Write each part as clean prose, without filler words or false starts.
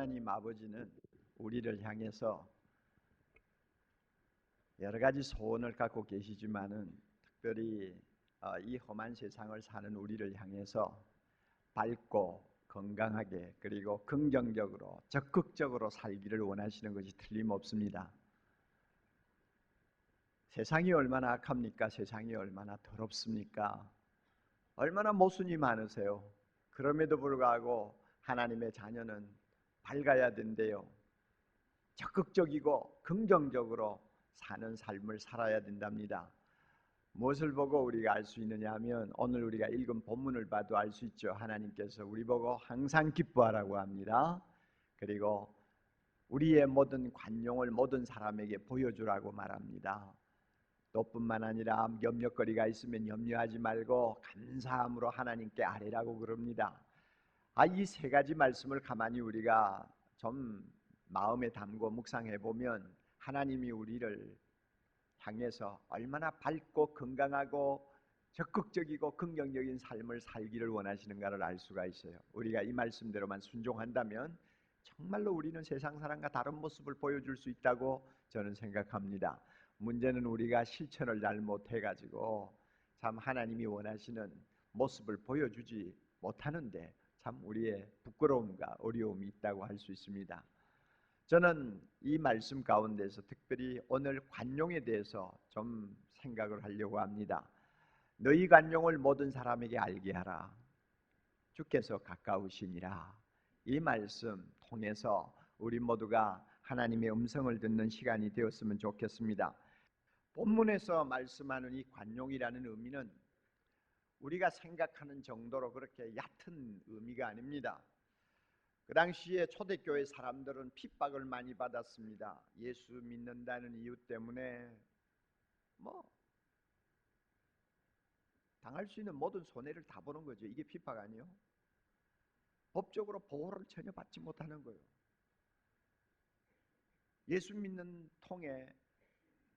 하나님 아버지는 우리를 향해서 여러 가지 소원을 갖고 계시지만은 특별히 이 험한 세상을 사는 우리를 향해서 밝고 건강하게 그리고 긍정적으로 적극적으로 살기를 원하시는 것이 틀림없습니다. 세상이 얼마나 악합니까? 세상이 얼마나 더럽습니까? 얼마나 모순이 많으세요. 그럼에도 불구하고 하나님의 자녀는 밝아야 된대요. 적극적이고 긍정적으로 사는 삶을 살아야 된답니다. 무엇을 보고 우리가 알 수 있느냐 하면 오늘 우리가 읽은 본문을 봐도 알 수 있죠. 하나님께서 우리 보고 항상 기뻐하라고 합니다. 그리고 우리의 모든 관용을 모든 사람에게 보여주라고 말합니다. 또 뿐만 아니라 염려거리가 있으면 염려하지 말고 감사함으로 하나님께 아뢰라고 그럽니다. 이 세 가지 말씀을 가만히 우리가 좀 마음에 담고 묵상해 보면 하나님이 우리를 향해서 얼마나 밝고 건강하고 적극적이고 긍정적인 삶을 살기를 원하시는가를 알 수가 있어요. 우리가 이 말씀대로만 순종한다면 정말로 우리는 세상 사람과 다른 모습을 보여줄 수 있다고 저는 생각합니다. 문제는 우리가 실천을 잘 못해가지고 참 하나님이 원하시는 모습을 보여주지 못하는데 참 우리의 부끄러움과 어려움이 있다고 할 수 있습니다. 저는 이 말씀 가운데서 특별히 오늘 관용에 대해서 좀 생각을 하려고 합니다. 너희 관용을 모든 사람에게 알게 하라. 주께서 가까우시니라. 이 말씀 통해서 우리 모두가 하나님의 음성을 듣는 시간이 되었으면 좋겠습니다. 본문에서 말씀하는 이 관용이라는 의미는 우리가 생각하는 정도로 그렇게 얕은 의미가 아닙니다. 그 당시에 초대교회 사람들은 핍박을 많이 받았습니다. 예수 믿는다는 이유 때문에 당할 수 있는 모든 손해를 다 보는 거죠. 이게 핍박 아니에요? 법적으로 보호를 전혀 받지 못하는 거예요. 예수 믿는 통에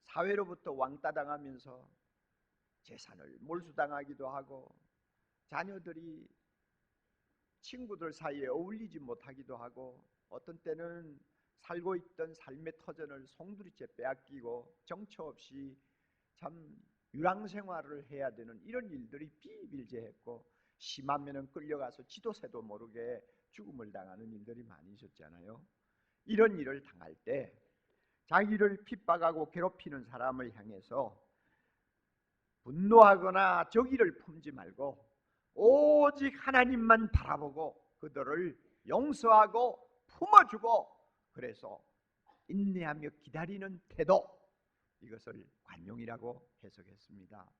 사회로부터 왕따당하면서 재산을 몰수당하기도 하고 자녀들이 친구들 사이에 어울리지 못하기도 하고 어떤 때는 살고 있던 삶의 터전을 송두리째 빼앗기고 정처 없이 참 유랑생활을 해야 되는 이런 일들이 비일비재했고 심하면은 끌려가서 지도새도 모르게 죽음을 당하는 일들이 많이 있었잖아요. 이런 일을 당할 때 자기를 핍박하고 괴롭히는 사람을 향해서 분노하거나 적의를 품지 말고 오직 하나님만 바라보고 그들을 용서하고 품어주고 그래서 인내하며 기다리는 태도, 이것을 관용이라고 해석했습니다.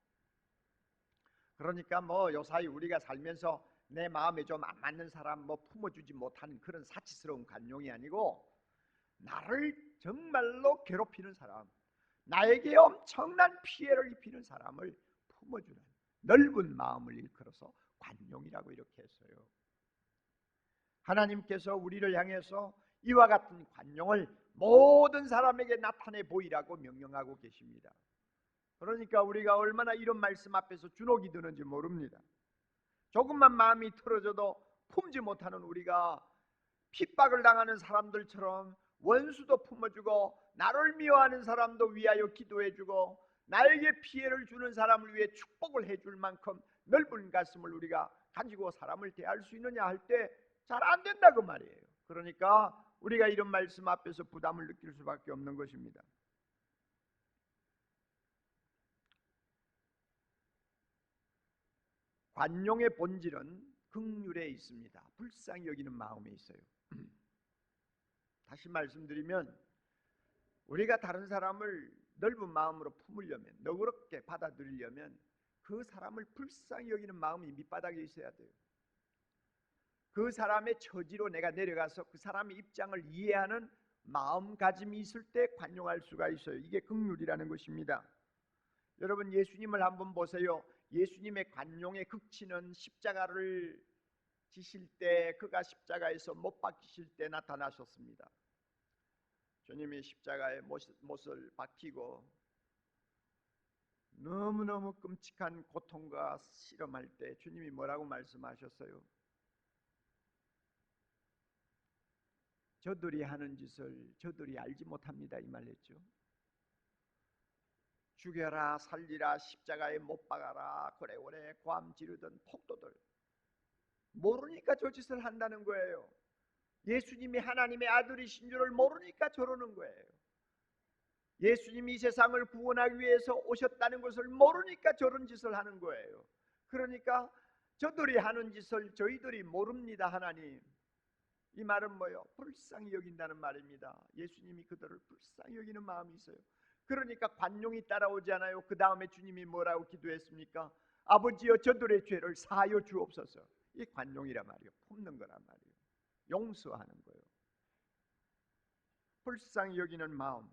그러니까 요사이 우리가 살면서 내 마음에 좀 안 맞는 사람 품어주지 못하는 그런 사치스러운 관용이 아니고 나를 정말로 괴롭히는 사람, 나에게 엄청난 피해를 입히는 사람을 품어주는 넓은 마음을 일컬어서 관용이라고 이렇게 했어요. 하나님께서 우리를 향해서 이와 같은 관용을 모든 사람에게 나타내 보이라고 명령하고 계십니다. 그러니까 우리가 얼마나 이런 말씀 앞에서 주눅이 드는지 모릅니다. 조금만 마음이 틀어져도 품지 못하는 우리가 핍박을 당하는 사람들처럼 원수도 품어주고 나를 미워하는 사람도 위하여 기도해주고 나에게 피해를 주는 사람을 위해 축복을 해줄 만큼 넓은 가슴을 우리가 가지고 사람을 대할 수 있느냐 할 때 잘 안 된다 그 말이에요. 그러니까 우리가 이런 말씀 앞에서 부담을 느낄 수밖에 없는 것입니다. 관용의 본질은 긍휼에 있습니다. 불쌍히 여기는 마음에 있어요. 다시 말씀드리면 우리가 다른 사람을 넓은 마음으로 품으려면, 너그럽게 받아들이려면 그 사람을 불쌍히 여기는 마음이 밑바닥에 있어야 돼요. 그 사람의 처지로 내가 내려가서 그 사람의 입장을 이해하는 마음가짐이 있을 때 관용할 수가 있어요. 이게 긍휼이라는 것입니다. 여러분 예수님을 한번 보세요. 예수님의 관용의 극치는 십자가를 지실 때, 그가 십자가에서 못 박히실 때 나타나셨습니다. 주님이 십자가에 못을 박히고 너무너무 끔찍한 고통과 실험할 때 주님이 뭐라고 말씀하셨어요? 저들이 하는 짓을 저들이 알지 못합니다 이 말했죠. 죽여라 살리라 십자가에 못 박아라 고래고래 고함 지르던 폭도들 모르니까 저 짓을 한다는 거예요. 예수님이 하나님의 아들이신 줄을 모르니까 저러는 거예요. 예수님이 이 세상을 구원하기 위해서 오셨다는 것을 모르니까 저런 짓을 하는 거예요. 그러니까 저들이 하는 짓을 저희들이 모릅니다. 하나님, 이 말은 뭐예요? 불쌍히 여긴다는 말입니다. 예수님이 그들을 불쌍히 여기는 마음이 있어요. 그러니까 관용이 따라오지 않아요. 그 다음에 주님이 뭐라고 기도했습니까? 아버지여 저들의 죄를 사하여 주옵소서. 이 관용이란 말이에요. 품는 거란 말이에요. 용서하는 거예요. 불쌍히 여기는 마음,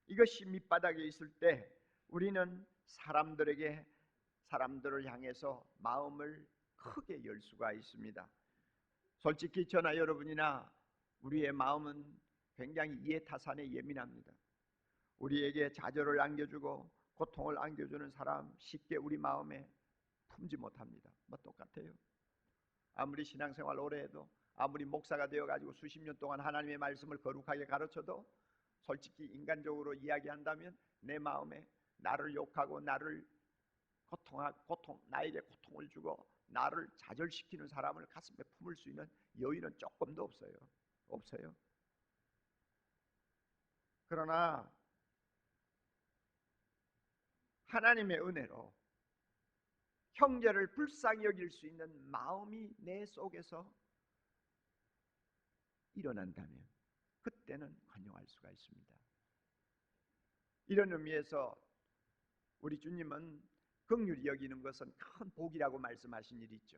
이것이 밑바닥에 있을 때 우리는 사람들을 향해서 마음을 크게 열 수가 있습니다. 솔직히 저나 여러분이나 우리의 마음은 굉장히 이해타산에 예민합니다. 우리에게 좌절을 안겨주고 고통을 안겨주는 사람 쉽게 우리 마음에 품지 못합니다. 뭐 똑같아요. 아무리 신앙생활 오래 해도, 아무리 목사가 되어가지고 수십 년 동안 하나님의 말씀을 거룩하게 가르쳐도 솔직히 인간적으로 이야기한다면 내 마음에 나를 욕하고 나를 나에게 고통을 주고 나를 좌절시키는 사람을 가슴에 품을 수 있는 여유는 조금도 없어요. 그러나 하나님의 은혜로 형제를 불쌍히 여길 수 있는 마음이 내 속에서 일어난다면 그때는 관용할 수가 있습니다. 이런 의미에서 우리 주님은 긍휼히 여기는 것은 큰 복이라고 말씀하신 일이 있죠.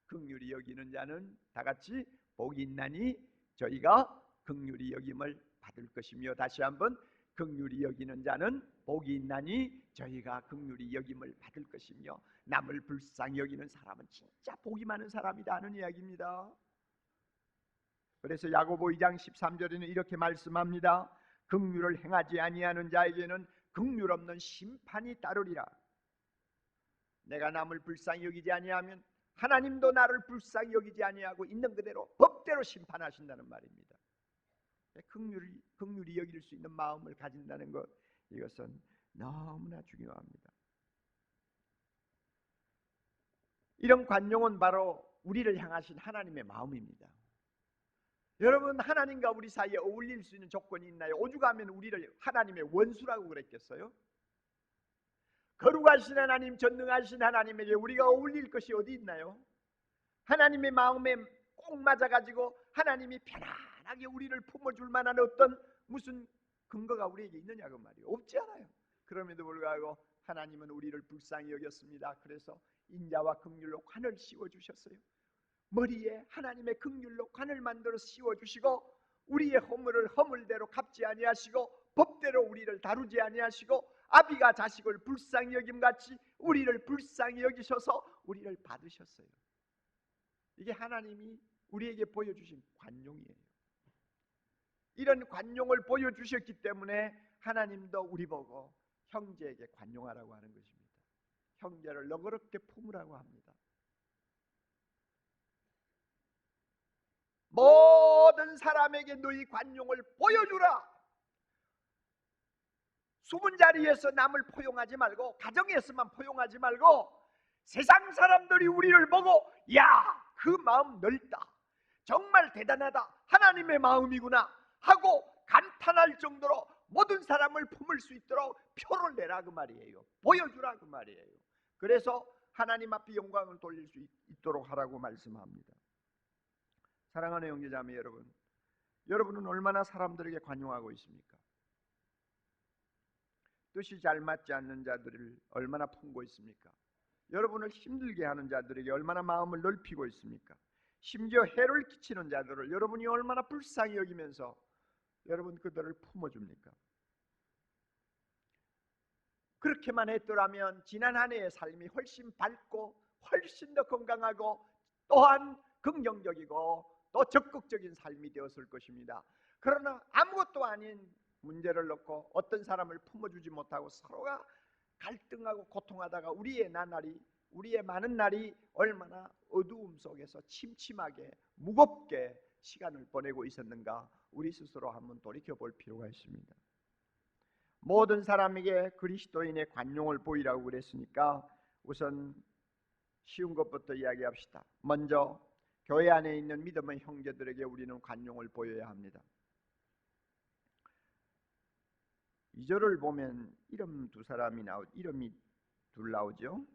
긍휼히 여기는 자는 다 같이 복이 있나니 저희가 긍휼히 여김을 받을 것이며, 다시 한번 긍휼히 여기는 자는 복이 있나니 저희가 긍휼히 여김을 받을 것이며, 남을 불쌍히 여기는 사람은 진짜 복이 많은 사람이다 하는 이야기입니다. 그래서 야고보 2장 13절에는 이렇게 말씀합니다. 긍휼을 행하지 아니하는 자에게는 긍휼 없는 심판이 따르리라. 내가 남을 불쌍히 여기지 아니하면 하나님도 나를 불쌍히 여기지 아니하고 있는 그대로 법대로 심판하신다는 말입니다. 긍휼히 여길 수 있는 마음을 가진다는 것, 이것은 너무나 중요합니다. 이런 관용은 바로 우리를 향하신 하나님의 마음입니다. 여러분, 하나님과 우리 사이에 어울릴 수 있는 조건이 있나요? 오죽하면 우리를 하나님의 원수라고 그랬겠어요? 거룩하신 하나님, 전능하신 하나님에게 우리가 어울릴 것이 어디 있나요? 하나님의 마음에 꼭 맞아가지고 하나님이 편안하게 우리를 품어줄 만한 어떤 무슨 근거가 우리에게 있느냐 그 말이에요. 없지 않아요. 그럼에도 불구하고 하나님은 우리를 불쌍히 여겼습니다. 그래서 인자와 긍휼로 관을 씌워주셨어요. 머리에 하나님의 긍휼로 관을 만들어 씌워주시고 우리의 허물을 허물대로 갚지 아니하시고 법대로 우리를 다루지 아니하시고 아비가 자식을 불쌍히 여김같이 우리를 불쌍히 여기셔서 우리를 받으셨어요. 이게 하나님이 우리에게 보여주신 관용이에요. 이런 관용을 보여주셨기 때문에 하나님도 우리 보고 형제에게 관용하라고 하는 것입니다. 형제를 너그럽게 품으라고 합니다. 모든 사람에게 너희 관용을 보여주라. 숨은 자리에서 남을 포용하지 말고, 가정에서만 포용하지 말고 세상 사람들이 우리를 보고 야, 그 마음 넓다, 정말 대단하다, 하나님의 마음이구나 하고 감탄할 정도로 모든 사람을 품을 수 있도록 표를 내라 그 말이에요. 보여주라 그 말이에요. 그래서 하나님 앞에 영광을 돌릴 수 있도록 하라고 말씀합니다. 사랑하는 형제자매 여러분, 여러분은 얼마나 사람들에게 관용하고 있습니까? 뜻이 잘 맞지 않는 자들을 얼마나 품고 있습니까? 여러분을 힘들게 하는 자들에게 얼마나 마음을 넓히고 있습니까? 심지어 해를 끼치는 자들을 여러분이 얼마나 불쌍히 여기면서 여러분 그들을 품어줍니까? 그렇게만 했더라면 지난 한 해의 삶이 훨씬 밝고 훨씬 더 건강하고 또한 긍정적이고 또 적극적인 삶이 되었을 것입니다. 그러나 아무것도 아닌 문제를 놓고 어떤 사람을 품어주지 못하고 서로가 갈등하고 고통하다가 우리의 많은 날이 얼마나 어두움 속에서 침침하게 무겁게 시간을 보내고 있었는가 우리 스스로 한번 돌이켜볼 필요가 있습니다. 모든 사람에게 그리스도인의 관용을 보이라고 그랬으니까 우선 쉬운 것부터 이야기합시다. 먼저 교회 안에 있는 믿음의 형제들에게 우리는 관용을 보여야 합니다. 2절을 보면 이름이 둘 나오죠.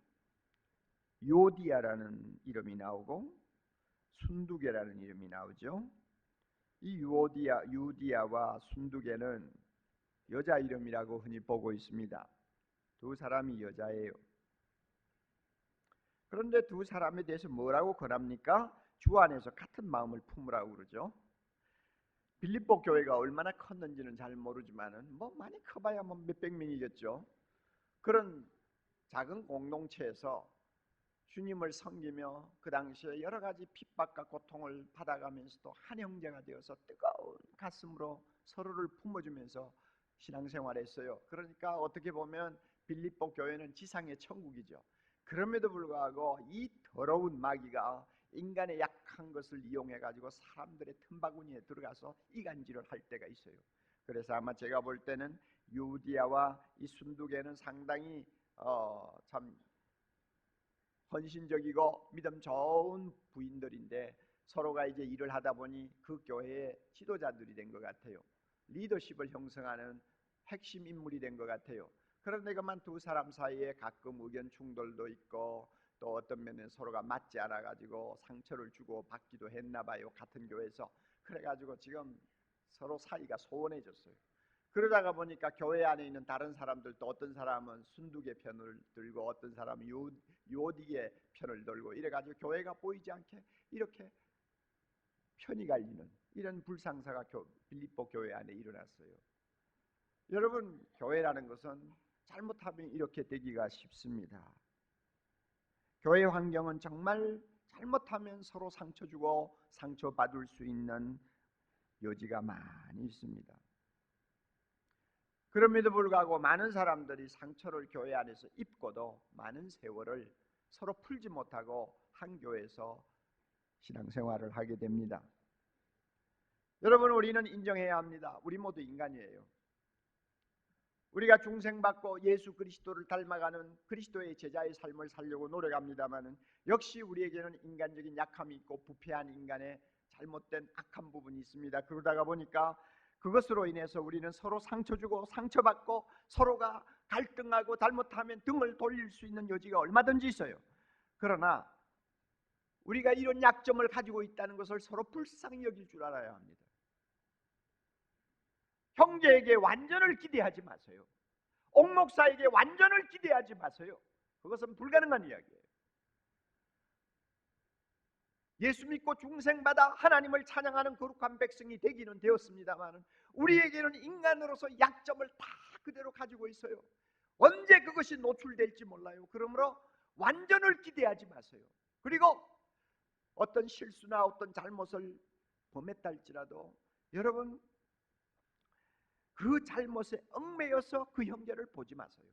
요디아라는 이름이 나오고 순두계라는 이름이 나오죠. 이 유디아와 순두계는 여자 이름이라고 흔히 보고 있습니다. 두 사람이 여자예요. 그런데 두 사람에 대해서 뭐라고 권합니까? 주 안에서 같은 마음을 품으라고 그러죠. 빌립보 교회가 얼마나 컸는지는 잘 모르지만은 많이 커봐야 몇백 명이겠죠. 그런 작은 공동체에서 주님을 섬기며 그 당시에 여러 가지 핍박과 고통을 받아가면서도 한 형제가 되어서 뜨거운 가슴으로 서로를 품어주면서 신앙생활했어요. 그러니까 어떻게 보면 빌립보 교회는 지상의 천국이죠. 그럼에도 불구하고 이 더러운 마귀가 인간의 약한 것을 이용해 가지고 사람들의 틈바구니에 들어가서 이간질을 할 때가 있어요. 그래서 아마 제가 볼 때는 유디아와 이 순두계는 상당히 참 헌신적이고 믿음 좋은 부인들인데 서로가 이제 일을 하다 보니 그 교회의 지도자들이 된 것 같아요. 리더십을 형성하는 핵심 인물이 된 것 같아요. 그런데 그만 두 사람 사이에 가끔 의견 충돌도 있고 또 어떤 면에 서로가 맞지 않아 가지고 상처를 주고 받기도 했나 봐요. 같은 교회에서. 그래 가지고 지금 서로 사이가 소원해졌어요. 그러다가 보니까 교회 안에 있는 다른 사람들도 어떤 사람은 순두계 편을 들고 어떤 사람은 요디계 편을 들고 이래 가지고 교회가 보이지 않게 이렇게 편이 갈리는 이런 불상사가 빌립보 교회 안에 일어났어요. 여러분, 교회라는 것은 잘못하면 이렇게 되기가 쉽습니다. 교회 환경은 정말 잘못하면 서로 상처 주고 상처받을 수 있는 여지가 많이 있습니다. 그럼에도 불구하고 많은 사람들이 상처를 교회 안에서 입고도 많은 세월을 서로 풀지 못하고 한 교회에서 신앙생활을 하게 됩니다. 여러분, 우리는 인정해야 합니다. 우리 모두 인간이에요. 우리가 중생받고 예수 그리스도를 닮아가는 그리스도의 제자의 삶을 살려고 노력합니다마는 역시 우리에게는 인간적인 약함이 있고 부패한 인간의 잘못된 악한 부분이 있습니다. 그러다가 보니까 그것으로 인해서 우리는 서로 상처 주고 상처받고 서로가 갈등하고 잘못하면 등을 돌릴 수 있는 여지가 얼마든지 있어요. 그러나 우리가 이런 약점을 가지고 있다는 것을 서로 불쌍히 여길 줄 알아야 합니다. 형제에게 완전을 기대하지 마세요. 옥목사에게 완전을 기대하지 마세요. 그것은 불가능한 이야기예요. 예수 믿고 중생받아 하나님을 찬양하는 거룩한 백성이 되기는 되었습니다만 우리에게는 인간으로서 약점을 다 그대로 가지고 있어요. 언제 그것이 노출될지 몰라요. 그러므로 완전을 기대하지 마세요. 그리고 어떤 실수나 어떤 잘못을 범했다 할지라도 여러분 그 잘못에 얽매여서 그 형제를 보지 마세요.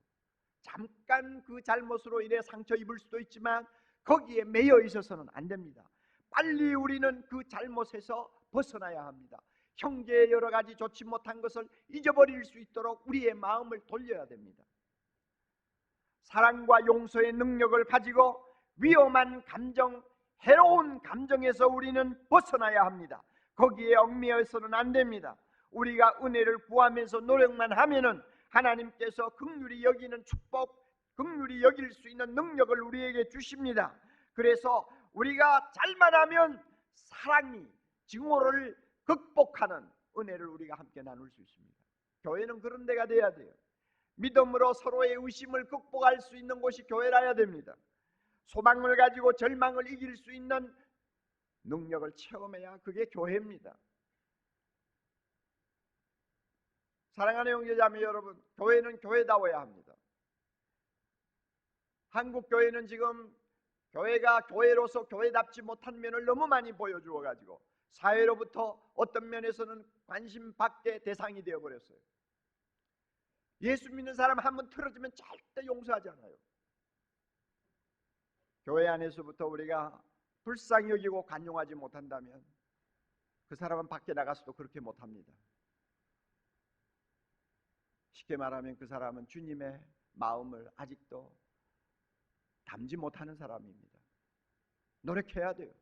잠깐 그 잘못으로 인해 상처 입을 수도 있지만 거기에 매여 있어서는 안 됩니다. 빨리 우리는 그 잘못에서 벗어나야 합니다. 형제의 여러 가지 좋지 못한 것을 잊어버릴 수 있도록 우리의 마음을 돌려야 됩니다. 사랑과 용서의 능력을 가지고 위험한 감정, 해로운 감정에서 우리는 벗어나야 합니다. 거기에 얽매여서는 안 됩니다. 우리가 은혜를 구하면서 노력만 하면은 하나님께서 긍휼히 여기는 축복, 긍휼히 여길 수 있는 능력을 우리에게 주십니다. 그래서 우리가 잘만 하면 사랑이 증오를 극복하는 은혜를 우리가 함께 나눌 수 있습니다. 교회는 그런 데가 돼야 돼요. 믿음으로 서로의 의심을 극복할 수 있는 곳이 교회라야 됩니다. 소망을 가지고 절망을 이길 수 있는 능력을 체험해야 그게 교회입니다. 사랑하는 형제자매 여러분, 교회는 교회다워야 합니다. 한국 교회는 지금 교회가 교회로서 교회답지 못한 면을 너무 많이 보여주어 가지고 사회로부터 어떤 면에서는 관심 받게 대상이 되어버렸어요. 예수 믿는 사람 한번 틀어지면 절대 용서하지 않아요. 교회 안에서부터 우리가 불쌍히 여기고 관용하지 못한다면 그 사람은 밖에 나가서도 그렇게 못합니다. 쉽게 말하면 그 사람은 주님의 마음을 아직도 담지 못하는 사람입니다. 노력해야 돼요.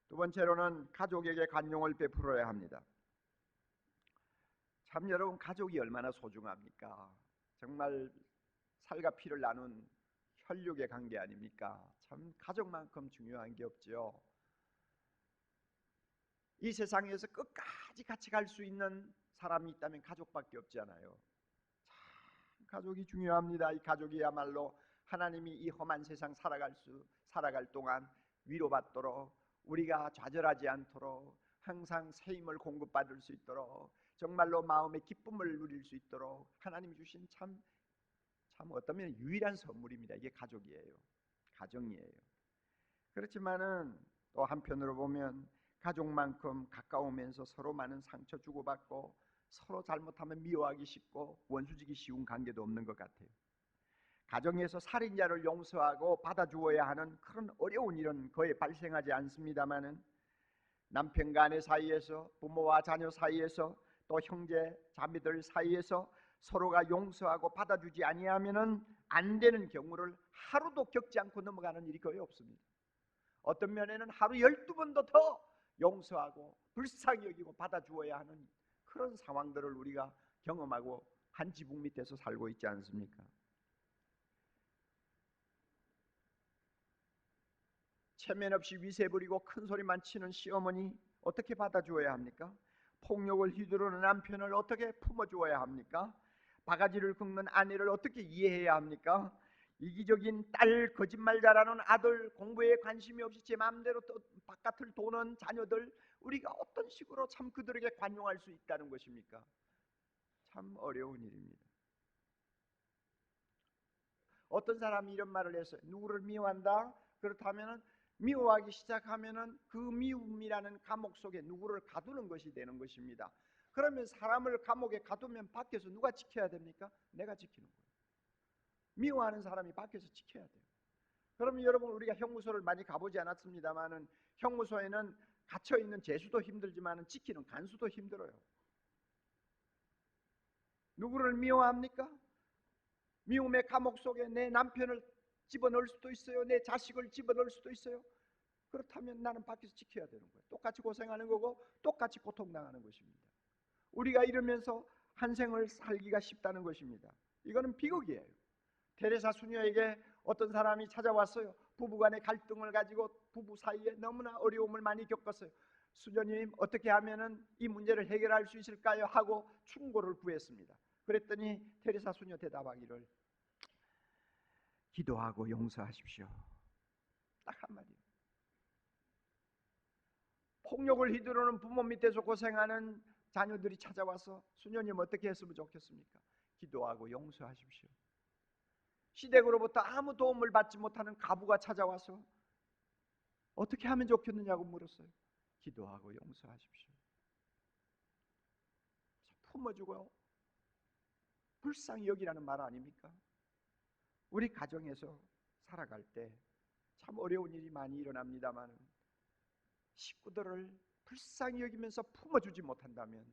두 번째로는 가족에게 관용을 베풀어야 합니다. 참 여러분, 가족이 얼마나 소중합니까? 정말 살과 피를 나눈 혈육의 관계 아닙니까? 참 가족만큼 중요한 게 없죠. 이 세상에서 끝까지 같이 갈 수 있는 사람이 있다면 가족밖에 없잖아요. 참 가족이 중요합니다. 이 가족이야말로 하나님이 이 험한 세상 살아갈 동안 위로받도록, 우리가 좌절하지 않도록, 항상 새 힘을 공급받을 수 있도록, 정말로 마음의 기쁨을 누릴 수 있도록 하나님이 주신 참 어떤 면에 유일한 선물입니다. 이게 가족이에요. 가정이에요. 그렇지만은 또 한편으로 보면 가족만큼 가까우면서 서로 많은 상처 주고받고 서로 잘못하면 미워하기 쉽고 원수지기 쉬운 관계도 없는 것 같아요. 가정에서 살인자를 용서하고 받아주어야 하는 그런 어려운 일은 거의 발생하지 않습니다마는 남편과 아내 사이에서, 부모와 자녀 사이에서, 또 형제 자매들 사이에서 서로가 용서하고 받아주지 아니하면은 안 되는 경우를 하루도 겪지 않고 넘어가는 일이 거의 없습니다. 어떤 면에는 하루 12번도 더 용서하고 불쌍히 여기고 받아주어야 하는 그런 상황들을 우리가 경험하고 한 지붕 밑에서 살고 있지 않습니까? 체면 없이 위세 부리고 큰 소리만 치는 시어머니 어떻게 받아주어야 합니까? 폭력을 휘두르는 남편을 어떻게 품어주어야 합니까? 바가지를 긁는 아내를 어떻게 이해해야 합니까? 이기적인 딸, 거짓말 잘하는 아들, 공부에 관심이 없이 제 마음대로 또 바깥을 도는 자녀들, 우리가 어떤 식으로 참 그들에게 관용할 수 있다는 것입니까? 참 어려운 일입니다. 어떤 사람이 이런 말을 했어요. 누구를 미워한다? 그렇다면은 미워하기 시작하면은 그 미움이라는 감옥 속에 누구를 가두는 것이 되는 것입니다. 그러면 사람을 감옥에 가두면 밖에서 누가 지켜야 됩니까? 내가 지키는 거예요. 미워하는 사람이 밖에서 지켜야 돼요. 그러면 여러분, 우리가 형무소를 많이 가보지 않았습니다만은 형무소에는 갇혀 있는 죄수도 힘들지만은 지키는 간수도 힘들어요. 누구를 미워합니까? 미움의 감옥 속에 내 남편을 집어넣을 수도 있어요. 내 자식을 집어넣을 수도 있어요. 그렇다면 나는 밖에서 지켜야 되는 거예요. 똑같이 고생하는 거고 똑같이 고통당하는 것입니다. 우리가 이러면서 한 생을 살기가 쉽다는 것입니다. 이거는 비극이에요. 테레사 수녀에게 어떤 사람이 찾아왔어요. 부부간의 갈등을 가지고 부부 사이에 너무나 어려움을 많이 겪었어요. 수녀님, 어떻게 하면은 이 문제를 해결할 수 있을까요? 하고 충고를 구했습니다. 그랬더니 테레사 수녀 대답하기를, 기도하고 용서하십시오. 딱 한마디. 폭력을 휘두르는 부모 밑에서 고생하는 자녀들이 찾아와서, 수녀님 어떻게 했으면 좋겠습니까? 기도하고 용서하십시오. 시댁으로부터 아무 도움을 받지 못하는 가부가 찾아와서 어떻게 하면 좋겠느냐고 물었어요. 기도하고 용서하십시오. 품어주고 불쌍히 여기라는 말 아닙니까? 우리 가정에서 살아갈 때 참 어려운 일이 많이 일어납니다만 식구들을 불쌍히 여기면서 품어주지 못한다면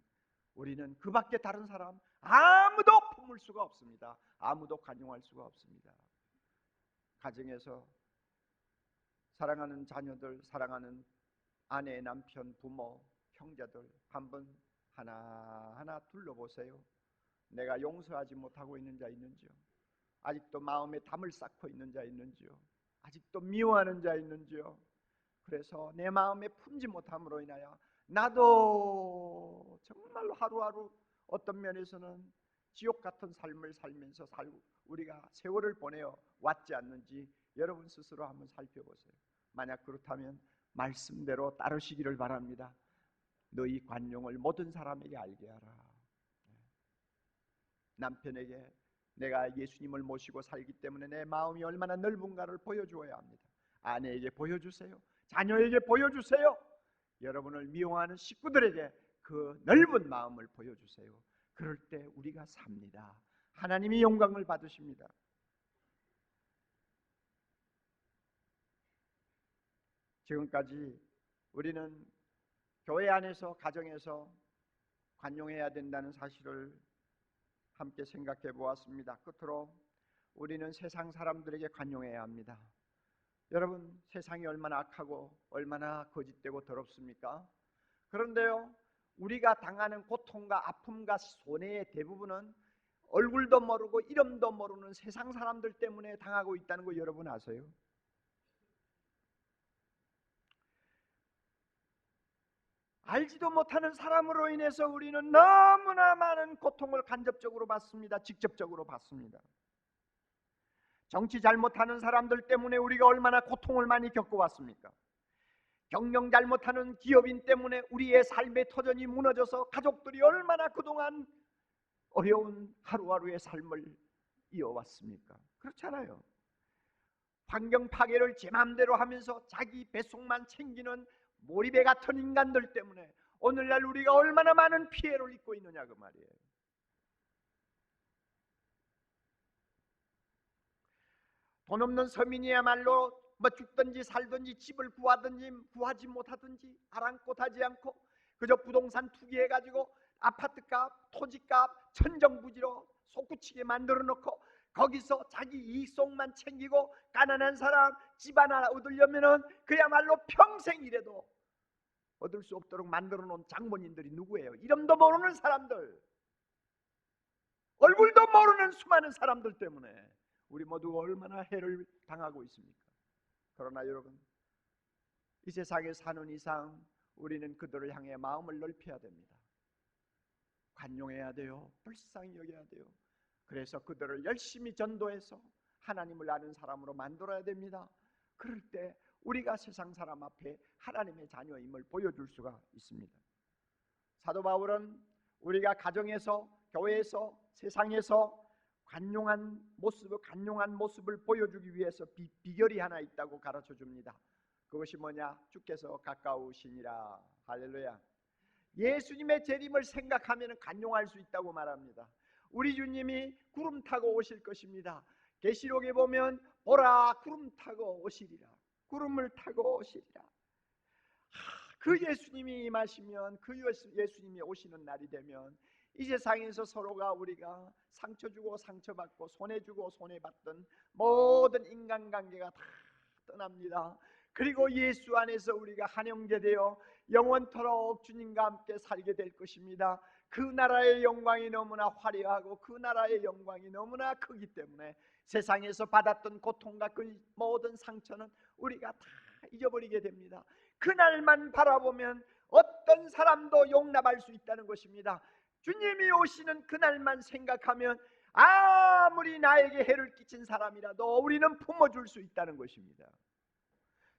우리는 그 밖에 다른 사람 아무도 품을 수가 없습니다. 아무도 관용할 수가 없습니다. 가정에서 사랑하는 자녀들, 사랑하는 아내, 남편, 부모, 형제들 한번 하나하나 둘러보세요. 내가 용서하지 못하고 있는 자 있는지요? 아직도 마음에 담을 쌓고 있는 자 있는지요? 아직도 미워하는 자 있는지요? 그래서 내 마음에 품지 못함으로 인하여 나도 정말로 하루하루 어떤 면에서는 지옥 같은 삶을 살면서 우리가 세월을 보내어 왔지 않는지 여러분 스스로 한번 살펴보세요. 만약 그렇다면 말씀대로 따르시기를 바랍니다. 너희 관용을 모든 사람에게 알게 하라. 남편에게 내가 예수님을 모시고 살기 때문에 내 마음이 얼마나 넓은가를 보여주어야 합니다. 아내에게 보여주세요. 자녀에게 보여주세요. 여러분을 미워하는 식구들에게 그 넓은 마음을 보여주세요. 그럴 때 우리가 삽니다. 하나님이 영광을 받으십니다. 지금까지 우리는 교회 안에서, 가정에서 관용해야 된다는 사실을 함께 생각해 보았습니다. 끝으로 우리는 세상 사람들에게 관용해야 합니다. 여러분, 세상이 얼마나 악하고 얼마나 거짓되고 더럽습니까? 그런데요, 우리가 당하는 고통과 아픔과 손해의 대부분은 얼굴도 모르고 이름도 모르는 세상 사람들 때문에 당하고 있다는 거 여러분 아세요? 알지도 못하는 사람으로 인해서 우리는 너무나 많은 고통을 간접적으로 받습니다. 직접적으로 받습니다. 정치 잘못하는 사람들 때문에 우리가 얼마나 고통을 많이 겪어왔습니까? 경영 잘못하는 기업인 때문에 우리의 삶의 터전이 무너져서 가족들이 얼마나 그동안 어려운 하루하루의 삶을 이어왔습니까? 그렇잖아요. 환경 파괴를 제 맘대로 하면서 자기 뱃속만 챙기는 몰입애 같은 인간들 때문에 오늘날 우리가 얼마나 많은 피해를 입고 있느냐 그 말이에요. 돈 없는 서민이야말로 뭐 죽든지 살든지 집을 구하든지 구하지 못하든지 아랑곳하지 않고 그저 부동산 투기해가지고 아파트값, 토지값 천정부지로 솟구치게 만들어 놓고 거기서 자기 이익속만 챙기고 가난한 사람 집 하나 얻으려면은 그야말로 평생 이래도 얻을 수 없도록 만들어 놓은 장본인들이 누구예요? 이름도 모르는 사람들, 얼굴도 모르는 수많은 사람들 때문에 우리 모두가 얼마나 해를 당하고 있습니까? 그러나 여러분, 이 세상에 사는 이상 우리는 그들을 향해 마음을 넓혀야 됩니다. 관용해야 돼요. 불쌍히 여겨야 돼요. 그래서 그들을 열심히 전도해서 하나님을 아는 사람으로 만들어야 됩니다. 그럴 때 우리가 세상 사람 앞에 하나님의 자녀임을 보여줄 수가 있습니다. 사도 바울은 우리가 가정에서, 교회에서, 세상에서 간용한 모습을 보여주기 위해서 비결이 하나 있다고 가르쳐 줍니다. 그것이 뭐냐? 주께서 가까우시니라. 할렐루야. 예수님의 재림을 생각하면 간용할 수 있다고 말합니다. 우리 주님이 구름 타고 오실 것입니다. 계시록에 보면 보라 구름 타고 오시리라. 구름을 타고 오시리라. 그 예수님이 임하시면, 그 예수님이 오시는 날이 되면 이 세상에서 서로가 우리가 상처 주고 상처받고 손해 주고 손해 받던 모든 인간관계가 다 떠납니다. 그리고 예수 안에서 우리가 한 형제 되어 영원토록 주님과 함께 살게 될 것입니다. 그 나라의 영광이 너무나 화려하고 그 나라의 영광이 너무나 크기 때문에 세상에서 받았던 고통과 그 모든 상처는 우리가 다 잊어버리게 됩니다. 그날만 바라보면 어떤 사람도 용납할 수 있다는 것입니다. 주님이 오시는 그날만 생각하면 아무리 나에게 해를 끼친 사람이라도 우리는 품어줄 수 있다는 것입니다.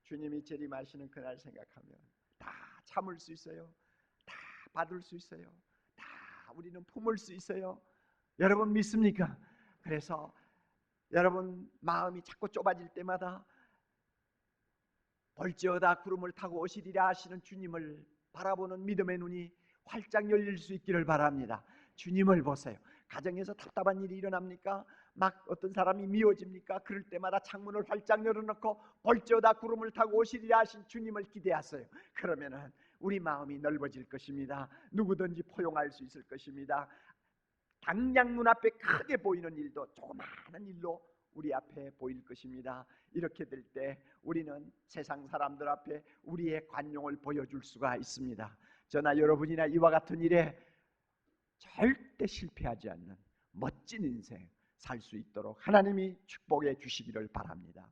주님이 재림하시는 그날 생각하면 다 참을 수 있어요. 다 받을 수 있어요. 다 우리는 품을 수 있어요. 여러분 믿습니까? 그래서 여러분 마음이 자꾸 좁아질 때마다 볼지어다 구름을 타고 오시리라 하시는 주님을 바라보는 믿음의 눈이 활짝 열릴 수 있기를 바랍니다. 주님을 보세요. 가정에서 답답한 일이 일어납니까? 막 어떤 사람이 미워집니까? 그럴 때마다 창문을 활짝 열어놓고 볼지어다 구름을 타고 오시리라 하신 주님을 기대하세요. 그러면은 우리 마음이 넓어질 것입니다. 누구든지 포용할 수 있을 것입니다. 당장 눈앞에 크게 보이는 일도 조그마한 일로 우리 앞에 보일 것입니다. 이렇게 될 때 우리는 세상 사람들 앞에 우리의 관용을 보여줄 수가 있습니다. 저나 여러분이나 이와 같은 일에 절대 실패하지 않는 멋진 인생 살 수 있도록 하나님이 축복해 주시기를 바랍니다.